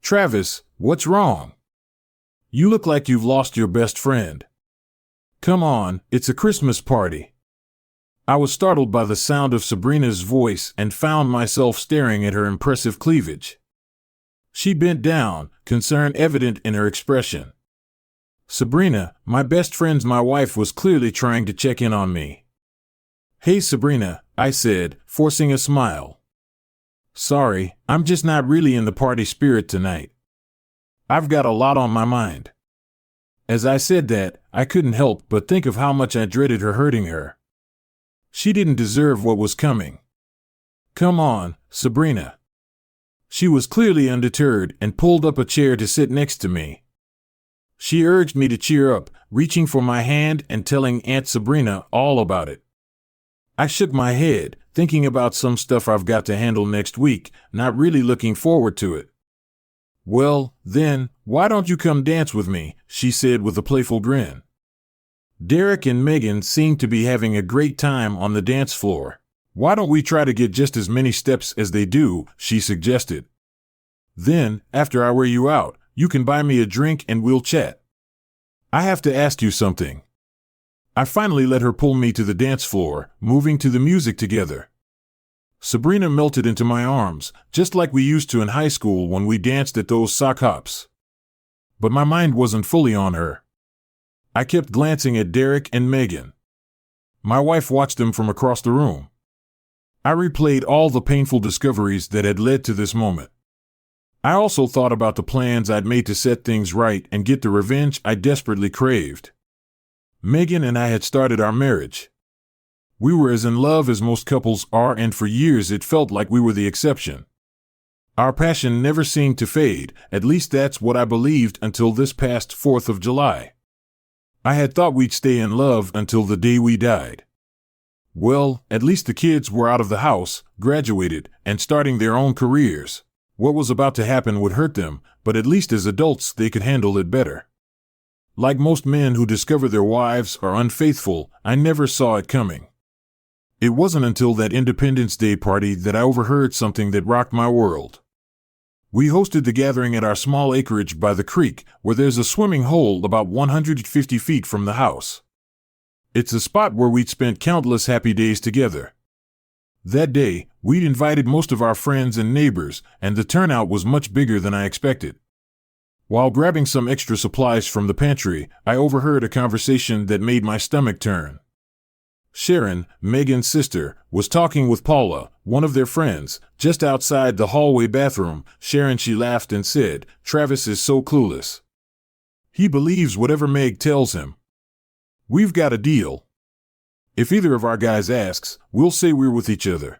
Travis, what's wrong? You look like you've lost your best friend. Come on, it's a Christmas party. I was startled by the sound of Sabrina's voice and found myself staring at her impressive cleavage. She bent down, concern evident in her expression. Sabrina, my best friend's wife, was clearly trying to check in on me. Hey Sabrina, I said, forcing a smile. Sorry, I'm just not really in the party spirit tonight. I've got a lot on my mind. As I said that, I couldn't help but think of how much I dreaded her hurting her. She didn't deserve what was coming. Come on, Sabrina. She was clearly undeterred and pulled up a chair to sit next to me. She urged me to cheer up, reaching for my hand and telling Aunt Sabrina all about it. I shook my head, thinking about some stuff I've got to handle next week, not really looking forward to it. Well, then, why don't you come dance with me, she said with a playful grin. Derek and Megan seemed to be having a great time on the dance floor. Why don't we try to get just as many steps as they do, she suggested. Then, after I wear you out, you can buy me a drink and we'll chat. I have to ask you something. I finally let her pull me to the dance floor, moving to the music together. Sabrina melted into my arms, just like we used to in high school when we danced at those sock hops. But my mind wasn't fully on her. I kept glancing at Derek and Megan. My wife watched them from across the room. I replayed all the painful discoveries that had led to this moment. I also thought about the plans I'd made to set things right and get the revenge I desperately craved. Megan and I had started our marriage. We were as in love as most couples are, and for years it felt like we were the exception. Our passion never seemed to fade, at least that's what I believed until this past 4th of July. I had thought we'd stay in love until the day we died. Well, at least the kids were out of the house, graduated, and starting their own careers. What was about to happen would hurt them, but at least as adults they could handle it better. Like most men who discover their wives are unfaithful, I never saw it coming. It wasn't until that Independence Day party that I overheard something that rocked my world. We hosted the gathering at our small acreage by the creek, where there's a swimming hole about 150 feet from the house. It's a spot where we'd spent countless happy days together. That day, we'd invited most of our friends and neighbors, and the turnout was much bigger than I expected. While grabbing some extra supplies from the pantry, I overheard a conversation that made my stomach turn. Sharon, Megan's sister, was talking with Paula, one of their friends, just outside the hallway bathroom. She laughed and said, "Travis is so clueless. He believes whatever Meg tells him. We've got a deal. If either of our guys asks, we'll say we're with each other."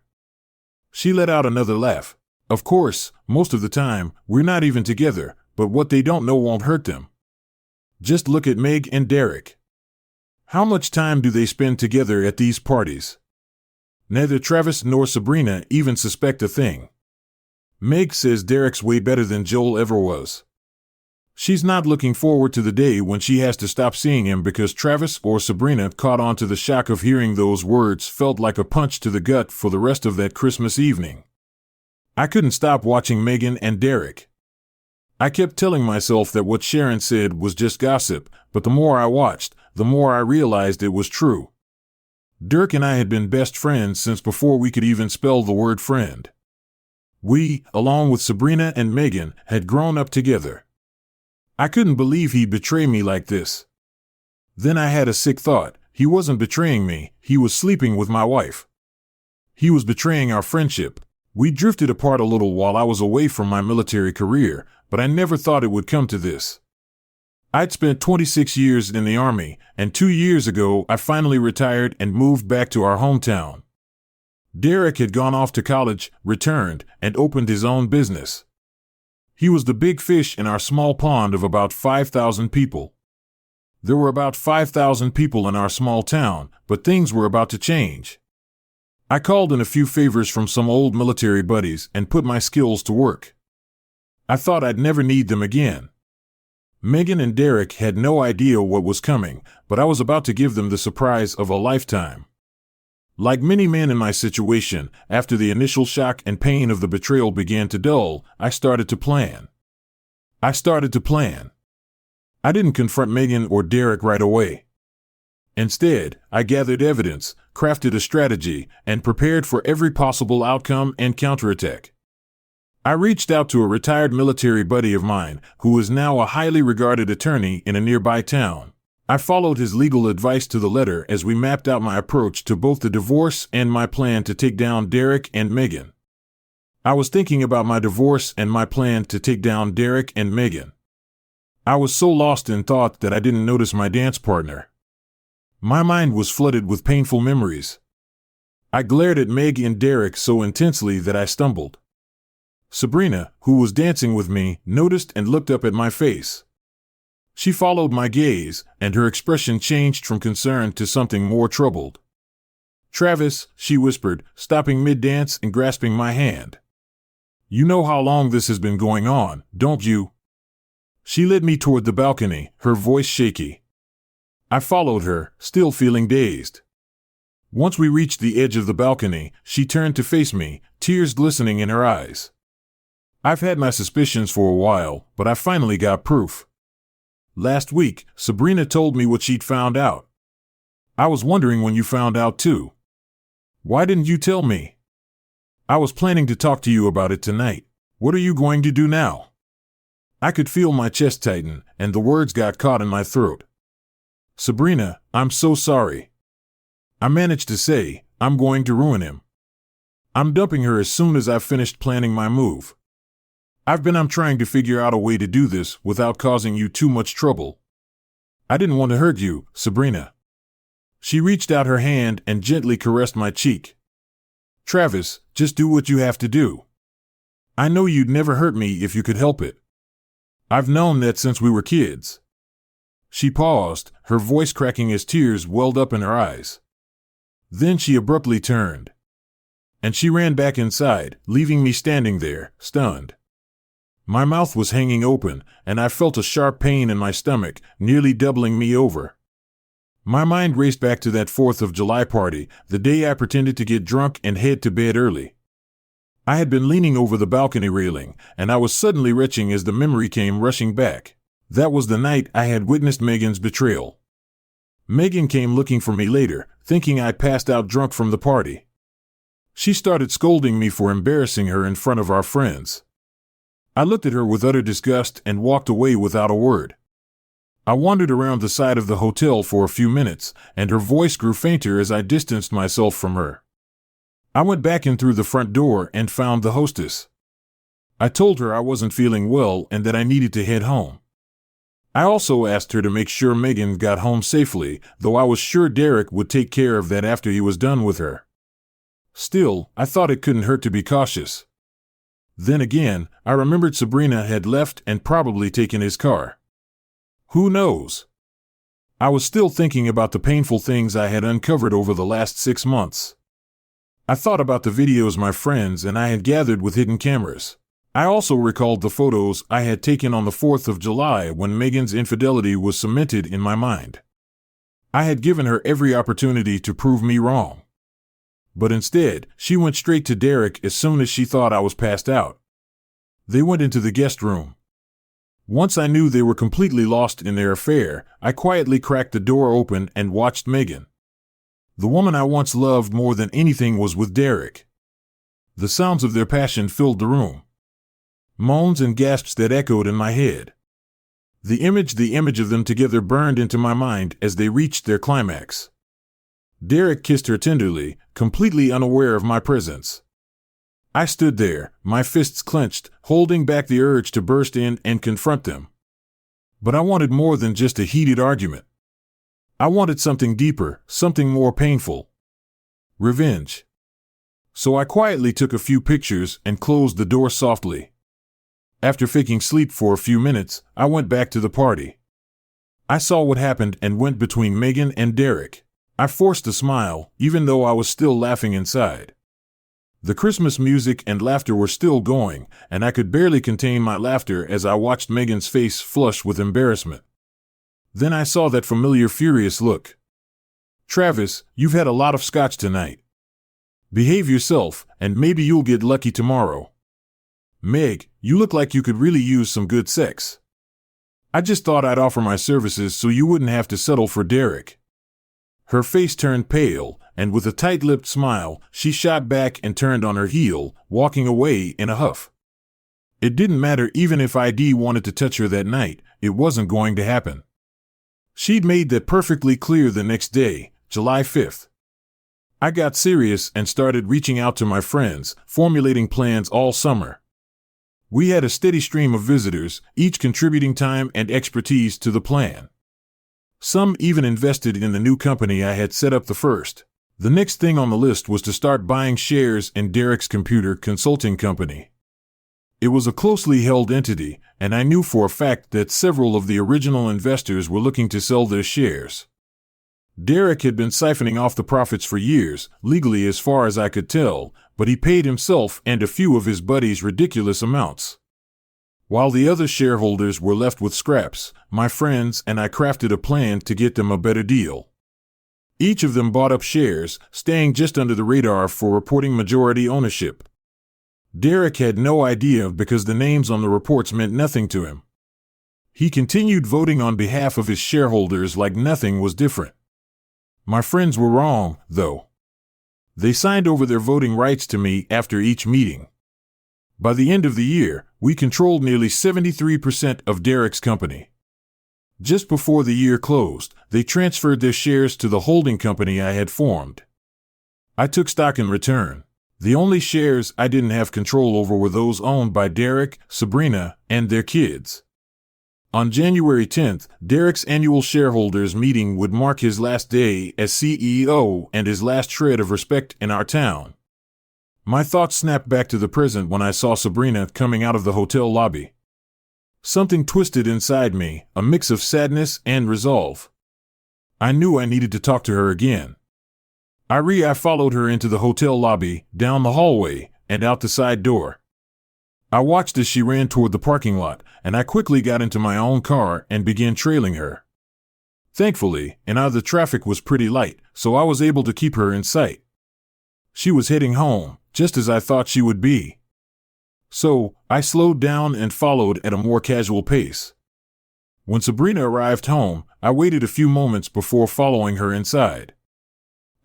She let out another laugh. Of course, most of the time, we're not even together, but what they don't know won't hurt them. Just look at Meg and Derek. How much time do they spend together at these parties? Neither Travis nor Sabrina even suspect a thing. Meg says Derek's way better than Joel ever was. She's not looking forward to the day when she has to stop seeing him because Travis or Sabrina caught on to the shock of hearing those words felt like a punch to the gut for the rest of that Christmas evening. I couldn't stop watching Megan and Derek. I kept telling myself that what Sharon said was just gossip, but the more I watched, the more I realized it was true. Dirk and I had been best friends since before we could even spell the word friend. We, along with Sabrina and Megan, had grown up together. I couldn't believe he'd betray me like this. Then I had a sick thought. He wasn't betraying me, he was sleeping with my wife. He was betraying our friendship. We drifted apart a little while I was away from my military career, but I never thought it would come to this. I'd spent 26 years in the Army, and 2 years ago I finally retired and moved back to our hometown. Derek had gone off to college, returned, and opened his own business. He was the big fish in our small pond of about 5,000 people. There were about 5,000 people in our small town, but things were about to change. I called in a few favors from some old military buddies and put my skills to work. I thought I'd never need them again. Megan and Derek had no idea what was coming, but I was about to give them the surprise of a lifetime. Like many men in my situation, after the initial shock and pain of the betrayal began to dull, I started to plan. I started to plan. I didn't confront Megan or Derek right away. Instead, I gathered evidence, crafted a strategy, and prepared for every possible outcome and counterattack. I reached out to a retired military buddy of mine, who is now a highly regarded attorney in a nearby town. I followed his legal advice to the letter as we mapped out my approach to both the divorce and my plan to take down Derek and Megan. I was thinking about my divorce and my plan to take down Derek and Megan. I was so lost in thought that I didn't notice my dance partner. My mind was flooded with painful memories. I glared at Meg and Derek so intensely that I stumbled. Sabrina, who was dancing with me, noticed and looked up at my face. She followed my gaze, and her expression changed from concern to something more troubled. "Travis," she whispered, stopping mid-dance and grasping my hand. "You know how long this has been going on, don't you?" She led me toward the balcony, her voice shaky. I followed her, still feeling dazed. Once we reached the edge of the balcony, she turned to face me, tears glistening in her eyes. I've had my suspicions for a while, but I finally got proof. Last week, Sabrina told me what she'd found out. I was wondering when you found out too. Why didn't you tell me? I was planning to talk to you about it tonight. What are you going to do now? I could feel my chest tighten, and the words got caught in my throat. Sabrina, I'm so sorry. I managed to say, I'm going to ruin him. I'm dumping her as soon as I've finished planning my move. I'm trying to figure out a way to do this without causing you too much trouble. I didn't want to hurt you, Sabrina. She reached out her hand and gently caressed my cheek. Travis, just do what you have to do. I know you'd never hurt me if you could help it. I've known that since we were kids. She paused, her voice cracking as tears welled up in her eyes. Then she abruptly turned. And she ran back inside, leaving me standing there, stunned. My mouth was hanging open, and I felt a sharp pain in my stomach, nearly doubling me over. My mind raced back to that 4th of July party, the day I pretended to get drunk and head to bed early. I had been leaning over the balcony railing, and I was suddenly retching as the memory came rushing back. That was the night I had witnessed Megan's betrayal. Megan came looking for me later, thinking I'd passed out drunk from the party. She started scolding me for embarrassing her in front of our friends. I looked at her with utter disgust and walked away without a word. I wandered around the side of the hotel for a few minutes, and her voice grew fainter as I distanced myself from her. I went back in through the front door and found the hostess. I told her I wasn't feeling well and that I needed to head home. I also asked her to make sure Megan got home safely, though I was sure Derek would take care of that after he was done with her. Still, I thought it couldn't hurt to be cautious. Then again, I remembered Sabrina had left and probably taken his car. Who knows? I was still thinking about the painful things I had uncovered over the last 6 months. I thought about the videos my friends and I had gathered with hidden cameras. I also recalled the photos I had taken on the 4th of July when Megan's infidelity was cemented in my mind. I had given her every opportunity to prove me wrong. But instead, she went straight to Derek as soon as she thought I was passed out. They went into the guest room. Once I knew they were completely lost in their affair, I quietly cracked the door open and watched Megan. The woman I once loved more than anything was with Derek. The sounds of their passion filled the room. Moans and gasps that echoed in my head. The image of them together burned into my mind as they reached their climax. Derek kissed her tenderly, completely unaware of my presence. I stood there, my fists clenched, holding back the urge to burst in and confront them. But I wanted more than just a heated argument. I wanted something deeper, something more painful. Revenge. So I quietly took a few pictures and closed the door softly. After faking sleep for a few minutes, I went back to the party. I saw what happened and went between Megan and Derek. I forced a smile, even though I was still laughing inside. The Christmas music and laughter were still going, and I could barely contain my laughter as I watched Megan's face flush with embarrassment. Then I saw that familiar furious look. Travis, you've had a lot of scotch tonight. Behave yourself, and maybe you'll get lucky tomorrow. Meg, You look like you could really use some good sex. I just thought I'd offer my services so you wouldn't have to settle for Derek." Her face turned pale, and with a tight-lipped smile, she shot back and turned on her heel, walking away in a huff. It didn't matter even if ID wanted to touch her that night, it wasn't going to happen. She'd made that perfectly clear the next day, July 5th. I got serious and started reaching out to my friends, formulating plans all summer. We had a steady stream of visitors, each contributing time and expertise to the plan. Some even invested in the new company I had set up the first. The next thing on the list was to start buying shares in Derek's computer consulting company. It was a closely held entity, and I knew for a fact that several of the original investors were looking to sell their shares. Derek had been siphoning off the profits for years, legally as far as I could tell, but he paid himself and a few of his buddies ridiculous amounts. While the other shareholders were left with scraps, my friends and I crafted a plan to get them a better deal. Each of them bought up shares, staying just under the radar for reporting majority ownership. Derek had no idea because the names on the reports meant nothing to him. He continued voting on behalf of his shareholders like nothing was different. My friends were wrong, though. They signed over their voting rights to me after each meeting. By the end of the year, we controlled nearly 73% of Derek's company. Just before the year closed, they transferred their shares to the holding company I had formed. I took stock in return. The only shares I didn't have control over were those owned by Derek, Sabrina, and their kids. On January 10th, Derek's annual shareholders meeting would mark his last day as CEO and his last shred of respect in our town. My thoughts snapped back to the present when I saw Sabrina coming out of the hotel lobby. Something twisted inside me, a mix of sadness and resolve. I knew I needed to talk to her again. I followed her into the hotel lobby, down the hallway, and out the side door. I watched as she ran toward the parking lot, and I quickly got into my own car and began trailing her. Thankfully, the traffic was pretty light, so I was able to keep her in sight. She was heading home, just as I thought she would be. So, I slowed down and followed at a more casual pace. When Sabrina arrived home, I waited a few moments before following her inside.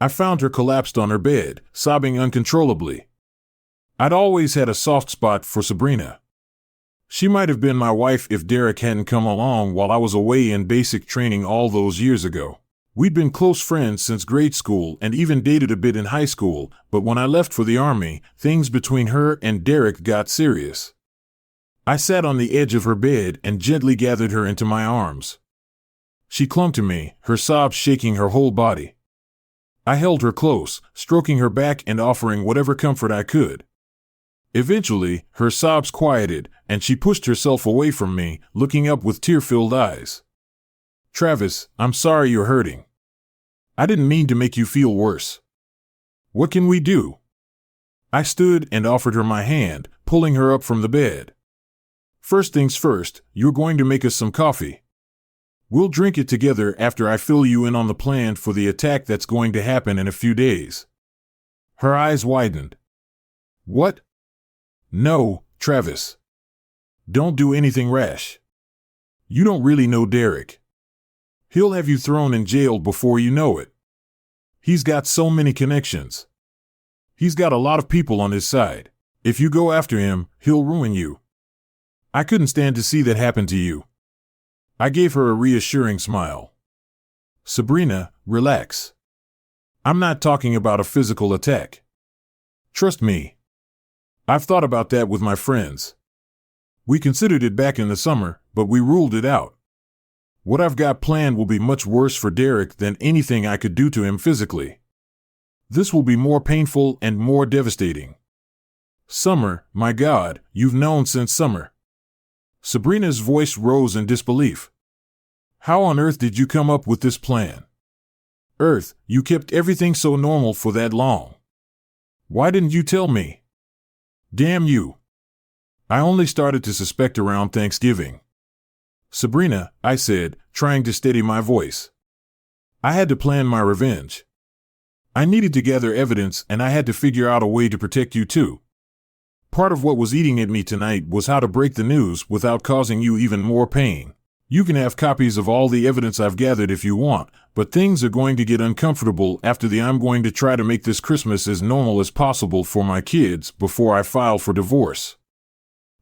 I found her collapsed on her bed, sobbing uncontrollably. I'd always had a soft spot for Sabrina. She might have been my wife if Derek hadn't come along while I was away in basic training all those years ago. We'd been close friends since grade school and even dated a bit in high school, but when I left for the army, things between her and Derek got serious. I sat on the edge of her bed and gently gathered her into my arms. She clung to me, her sobs shaking her whole body. I held her close, stroking her back and offering whatever comfort I could. Eventually, her sobs quieted, and she pushed herself away from me, looking up with tear-filled eyes. "Travis, I'm sorry you're hurting. I didn't mean to make you feel worse. What can we do?" I stood and offered her my hand, pulling her up from the bed. "First things first, you're going to make us some coffee. We'll drink it together after I fill you in on the plan for the attack that's going to happen in a few days." Her eyes widened. "What?" "No, Travis. Don't do anything rash. You don't really know Derek. He'll have you thrown in jail before you know it. He's got so many connections. He's got a lot of people on his side. If you go after him, he'll ruin you. I couldn't stand to see that happen to you." I gave her a reassuring smile. "Sabrina, relax. I'm not talking about a physical attack. Trust me. I've thought about that with my friends. We considered it back in the summer, but we ruled it out. What I've got planned will be much worse for Derek than anything I could do to him physically. This will be more painful and more devastating. Summer, my God, you've known since summer." Sabrina's voice rose in disbelief. "How on earth did you come up with this plan? Earth, you kept everything so normal for that long. Why didn't you tell me? Damn you. I only started to suspect around Thanksgiving." "Sabrina," I said, trying to steady my voice. "I had to plan my revenge. I needed to gather evidence and I had to figure out a way to protect you too. Part of what was eating at me tonight was how to break the news without causing you even more pain. You can have copies of all the evidence I've gathered if you want, but things are going to get uncomfortable after I'm going to try to make this Christmas as normal as possible for my kids before I file for divorce.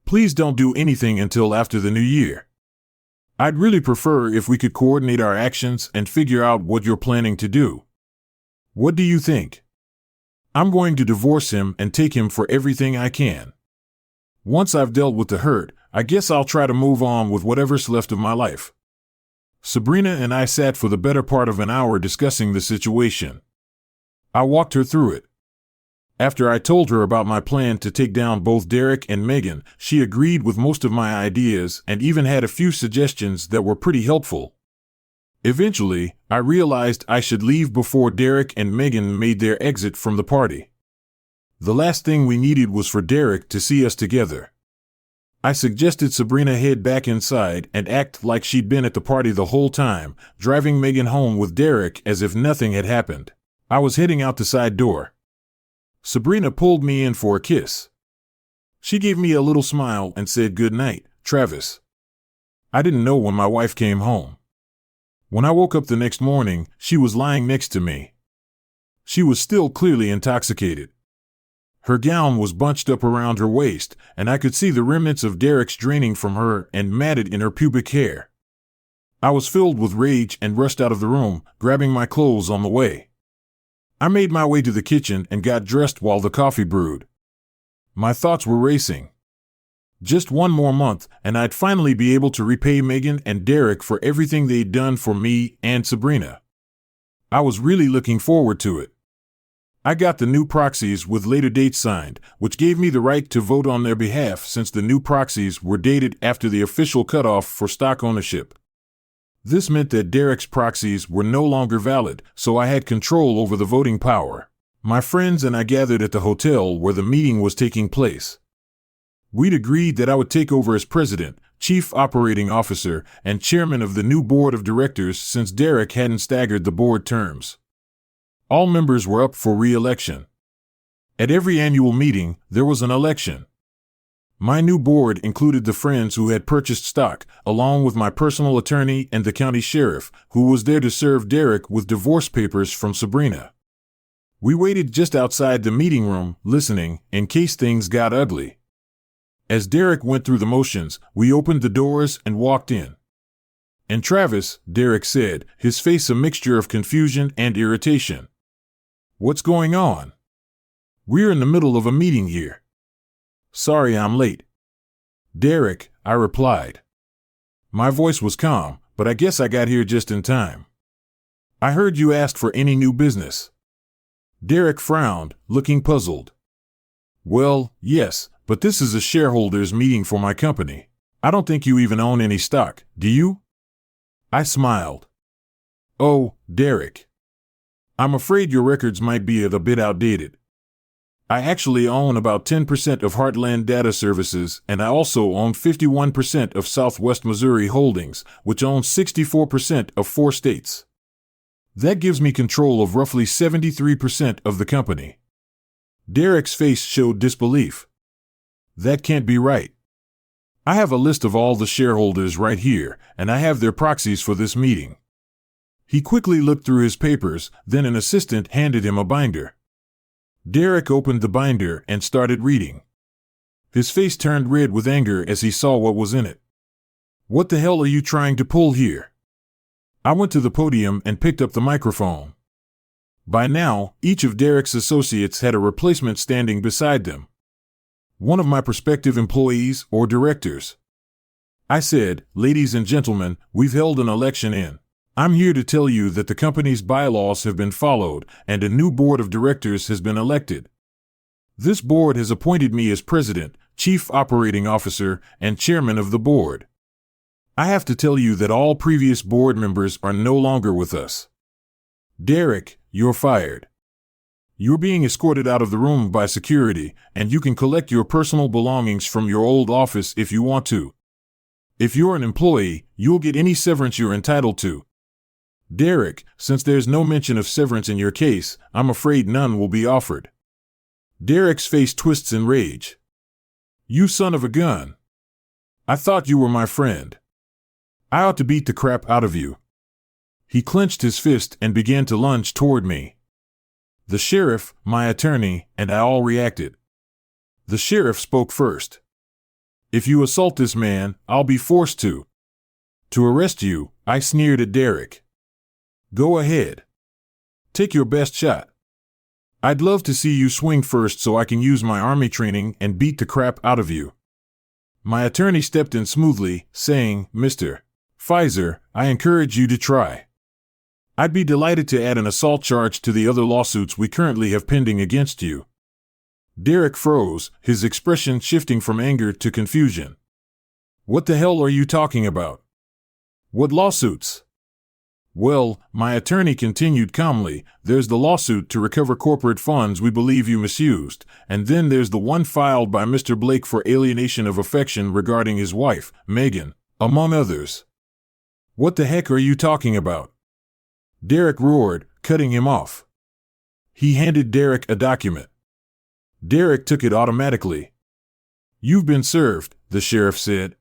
Please don't do anything until after the new year. I'd really prefer if we could coordinate our actions and figure out what you're planning to do. What do you think? I'm going to divorce him and take him for everything I can. Once I've dealt with the hurt, I guess I'll try to move on with whatever's left of my life. Sabrina and I sat for the better part of an hour discussing the situation. I walked her through it. After I told her about my plan to take down both Derek and Megan, she agreed with most of my ideas and even had a few suggestions that were pretty helpful. Eventually, I realized I should leave before Derek and Megan made their exit from the party. The last thing we needed was for Derek to see us together. I suggested Sabrina head back inside and act like she'd been at the party the whole time, driving Megan home with Derek as if nothing had happened. I was heading out the side door. Sabrina pulled me in for a kiss. She gave me a little smile and said, "Good night, Travis." I didn't know when my wife came home. When I woke up the next morning, she was lying next to me. She was still clearly intoxicated. Her gown was bunched up around her waist, and I could see the remnants of Derek's draining from her and matted in her pubic hair. I was filled with rage and rushed out of the room, grabbing my clothes on the way. I made my way to the kitchen and got dressed while the coffee brewed. My thoughts were racing. Just one more month, and I'd finally be able to repay Megan and Derek for everything they'd done for me and Sabrina. I was really looking forward to it. I got the new proxies with later dates signed, which gave me the right to vote on their behalf since the new proxies were dated after the official cutoff for stock ownership. This meant that Derek's proxies were no longer valid, so I had control over the voting power. My friends and I gathered at the hotel where the meeting was taking place. We'd agreed that I would take over as president, chief operating officer, and chairman of the new board of directors since Derek hadn't staggered the board terms. All members were up for re-election. At every annual meeting, there was an election. My new board included the friends who had purchased stock, along with my personal attorney and the county sheriff, who was there to serve Derek with divorce papers from Sabrina. We waited just outside the meeting room, listening, in case things got ugly. As Derek went through the motions, we opened the doors and walked in. "And Travis," Derek said, his face a mixture of confusion and irritation. "What's going on? We're in the middle of a meeting here." "Sorry I'm late." "Derek," I replied. My voice was calm, but I guess I got here just in time. "I heard you asked for any new business." Derek frowned, looking puzzled. "Well, yes, but this is a shareholders meeting for my company. I don't think you even own any stock, do you?" I smiled. "Oh, Derek. I'm afraid your records might be a bit outdated. I actually own about 10% of Heartland Data Services, and I also own 51% of Southwest Missouri Holdings, which owns 64% of 4 states. That gives me control of roughly 73% of the company." Derek's face showed disbelief. "That can't be right. I have a list of all the shareholders right here, and I have their proxies for this meeting." He quickly looked through his papers, then an assistant handed him a binder. Derek opened the binder and started reading. His face turned red with anger as he saw what was in it. "What the hell are you trying to pull here?" I went to the podium and picked up the microphone. By now, each of Derek's associates had a replacement standing beside them. One of my prospective employees or directors. I said, "Ladies and gentlemen, we've held an election in. I'm here to tell you that the company's bylaws have been followed and a new board of directors has been elected. This board has appointed me as president, chief operating officer, and chairman of the board. I have to tell you that all previous board members are no longer with us. Derek, you're fired. You're being escorted out of the room by security, and you can collect your personal belongings from your old office if you want to. If you're an employee, you'll get any severance you're entitled to. Derek, since there's no mention of severance in your case, I'm afraid none will be offered." Derek's face twists in rage. You son of a gun. I thought you were my friend. I ought to beat the crap out of you. He clenched his fist and began to lunge toward me. The sheriff, my attorney, and I all reacted. The sheriff spoke first. If you assault this man, I'll be forced to arrest you, I sneered at Derek. Go ahead. Take your best shot. I'd love to see you swing first so I can use my army training and beat the crap out of you. My attorney stepped in smoothly, saying, Mr. Pfizer, I encourage you to try. I'd be delighted to add an assault charge to the other lawsuits we currently have pending against you. Derek froze, his expression shifting from anger to confusion. What the hell are you talking about? What lawsuits? Well, my attorney continued calmly, there's the lawsuit to recover corporate funds we believe you misused, and then there's the one filed by Mr. Blake for alienation of affection regarding his wife, Megan, among others. What the heck are you talking about? Derek roared, cutting him off. He handed Derek a document. Derek took it automatically. You've been served, the sheriff said.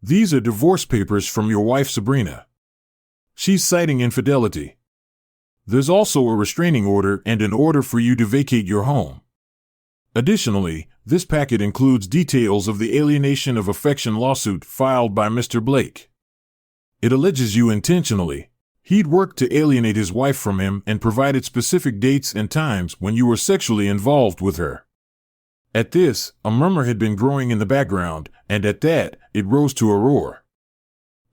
These are divorce papers from your wife Sabrina. She's citing infidelity. There's also a restraining order and an order for you to vacate your home. Additionally, this packet includes details of the alienation of affection lawsuit filed by Mr. Blake. It alleges you intentionally. He'd worked to alienate his wife from him and provided specific dates and times when you were sexually involved with her. At this, a murmur had been growing in the background, and at that, it rose to a roar.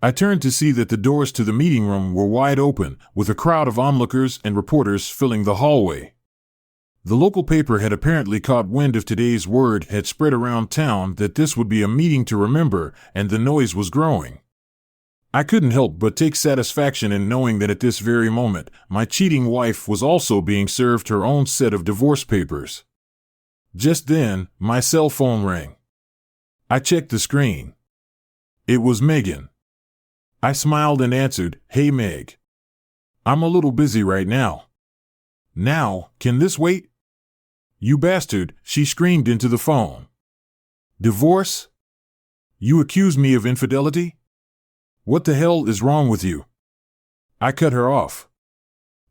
I turned to see that the doors to the meeting room were wide open, with a crowd of onlookers and reporters filling the hallway. The local paper had apparently caught wind of today's word had spread around town that this would be a meeting to remember, and the noise was growing. I couldn't help but take satisfaction in knowing that at this very moment, my cheating wife was also being served her own set of divorce papers. Just then, my cell phone rang. I checked the screen. It was Megan. I smiled and answered, Hey Meg. I'm a little busy right now. Now, can this wait? You bastard, she screamed into the phone. Divorce? You accuse me of infidelity? What the hell is wrong with you? I cut her off.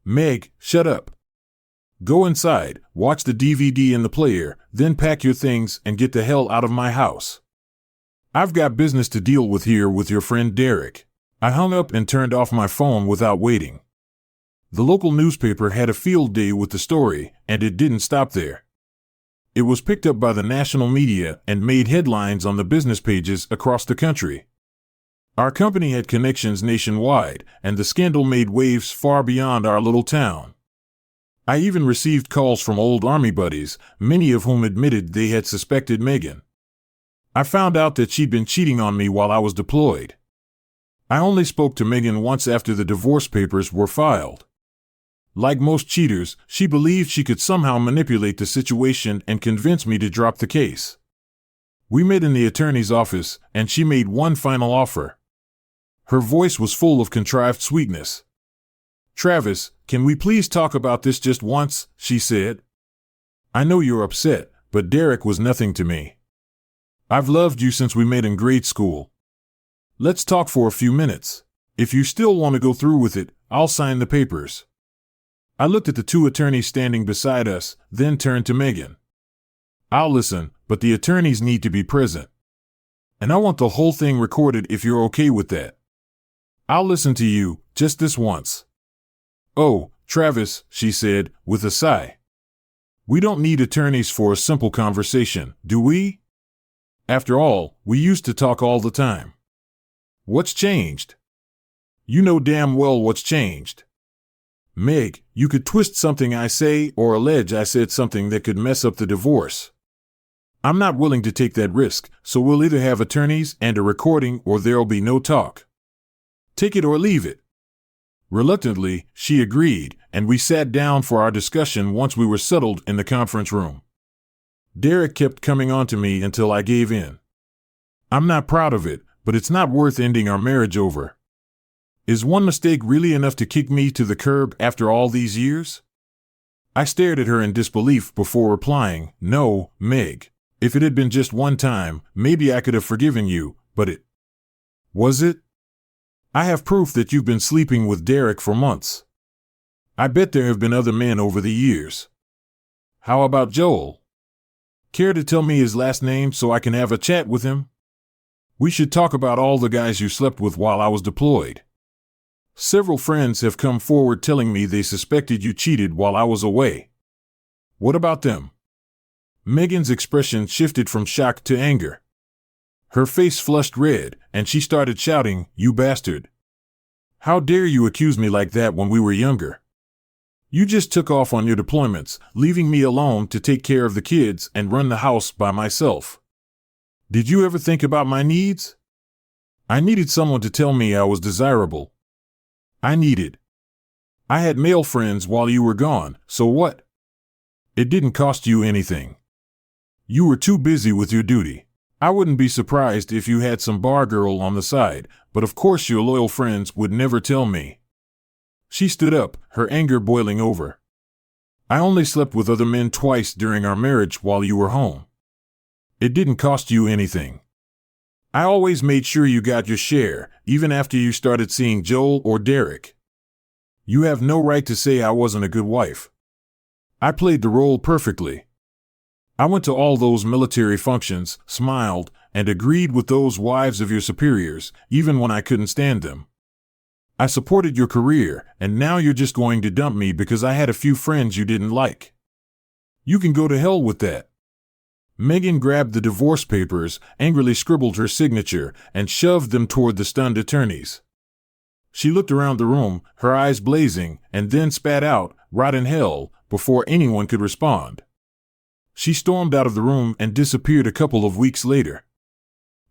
Meg, shut up. Go inside, watch the DVD in the player, then pack your things and get the hell out of my house. I've got business to deal with here with your friend Derek. I hung up and turned off my phone without waiting. The local newspaper had a field day with the story, and it didn't stop there. It was picked up by the national media and made headlines on the business pages across the country. Our company had connections nationwide, and the scandal made waves far beyond our little town. I even received calls from old army buddies, many of whom admitted they had suspected Megan. I found out that she'd been cheating on me while I was deployed. I only spoke to Megan once after the divorce papers were filed. Like most cheaters, she believed she could somehow manipulate the situation and convince me to drop the case. We met in the attorney's office, and she made one final offer. Her voice was full of contrived sweetness. Travis, can we please talk about this just once, she said. I know you're upset, but Derek was nothing to me. I've loved you since we met in grade school. Let's talk for a few minutes. If you still want to go through with it, I'll sign the papers. I looked at the two attorneys standing beside us, then turned to Megan. I'll listen, but the attorneys need to be present. And I want the whole thing recorded if you're okay with that. I'll listen to you, just this once. Oh, Travis, she said, with a sigh. We don't need attorneys for a simple conversation, do we? After all, we used to talk all the time. What's changed? You know damn well what's changed. Meg, you could twist something I say or allege I said something that could mess up the divorce. I'm not willing to take that risk, so we'll either have attorneys and a recording or there'll be no talk. Take it or leave it. Reluctantly, she agreed, and we sat down for our discussion once we were settled in the conference room. Derek kept coming on to me until I gave in. I'm not proud of it, but it's not worth ending our marriage over. Is one mistake really enough to kick me to the curb after all these years? I stared at her in disbelief before replying, No, Meg. If it had been just one time, maybe I could have forgiven you, but it... Was it? I have proof that you've been sleeping with Derek for months. I bet there have been other men over the years. How about Joel? Care to tell me his last name so I can have a chat with him? We should talk about all the guys you slept with while I was deployed. Several friends have come forward telling me they suspected you cheated while I was away. What about them? Megan's expression shifted from shock to anger. Her face flushed red, and she started shouting, "You bastard! How dare you accuse me like that when we were younger? You just took off on your deployments, leaving me alone to take care of the kids and run the house by myself. Did you ever think about my needs? I needed someone to tell me I was desirable. I had male friends while you were gone, so what? It didn't cost you anything. You were too busy with your duty. I wouldn't be surprised if you had some bar girl on the side, but of course your loyal friends would never tell me." She stood up, her anger boiling over. "I only slept with other men twice during our marriage while you were home. It didn't cost you anything. I always made sure you got your share, even after you started seeing Joel or Derek. You have no right to say I wasn't a good wife. I played the role perfectly. I went to all those military functions, smiled, and agreed with those wives of your superiors, even when I couldn't stand them. I supported your career, and now you're just going to dump me because I had a few friends you didn't like. You can go to hell with that." Megan grabbed the divorce papers, angrily scribbled her signature, and shoved them toward the stunned attorneys. She looked around the room, her eyes blazing, and then spat out, "Rot in hell," before anyone could respond. She stormed out of the room and disappeared a couple of weeks later.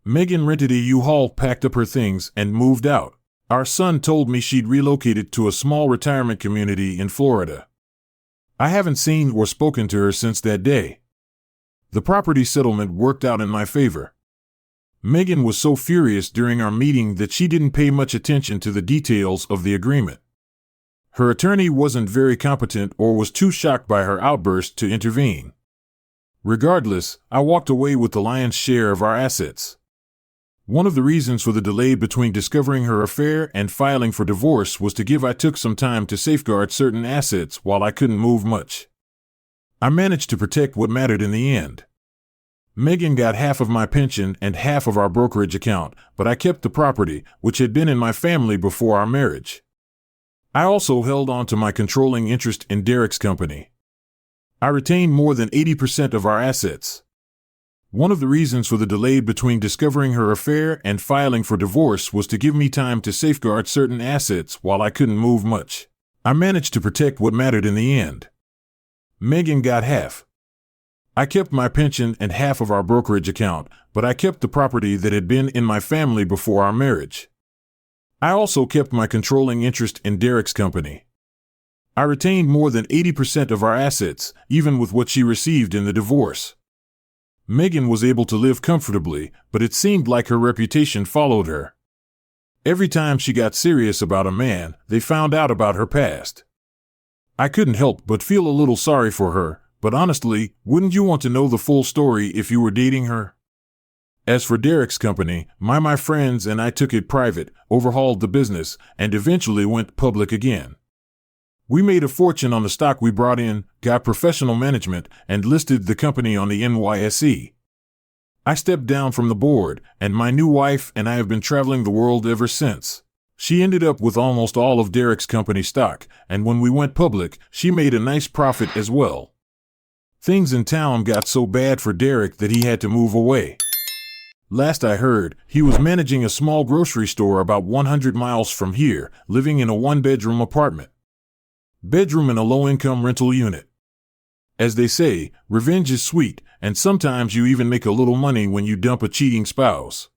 Megan rented a U-Haul, packed up her things, and moved out. Our son told me she'd relocated to a small retirement community in Florida. I haven't seen or spoken to her since that day. The property settlement worked out in my favor. Megan was so furious during our meeting that she didn't pay much attention to the details of the agreement. Her attorney wasn't very competent or was too shocked by her outburst to intervene. Regardless, I walked away with the lion's share of our assets. One of the reasons for the delay between discovering her affair and filing for divorce was I took some time to safeguard certain assets while I couldn't move much. I managed to protect what mattered in the end. Megan got half of my pension and half of our brokerage account, but I kept the property, which had been in my family before our marriage. I also held on to my controlling interest in Derek's company. I retained more than 80% of our assets. One of the reasons for the delay between discovering her affair and filing for divorce was to give me time to safeguard certain assets while I couldn't move much. I managed to protect what mattered in the end. Megan got half. I kept my pension and half of our brokerage account, but I kept the property that had been in my family before our marriage. I also kept my controlling interest in Derek's company. I retained more than 80% of our assets, even with what she received in the divorce. Megan was able to live comfortably, but it seemed like her reputation followed her. Every time she got serious about a man, they found out about her past. I couldn't help but feel a little sorry for her, but honestly, wouldn't you want to know the full story if you were dating her? As for Derek's company, my friends and I took it private, overhauled the business, and eventually went public again. We made a fortune on the stock we brought in, got professional management, and listed the company on the NYSE. I stepped down from the board, and my new wife and I have been traveling the world ever since. She ended up with almost all of Derek's company stock, and when we went public, she made a nice profit as well. Things in town got so bad for Derek that he had to move away. Last I heard, he was managing a small grocery store about 100 miles from here, living in a one-bedroom apartment. Bedroom in a low-income rental unit. As they say, revenge is sweet, and sometimes you even make a little money when you dump a cheating spouse.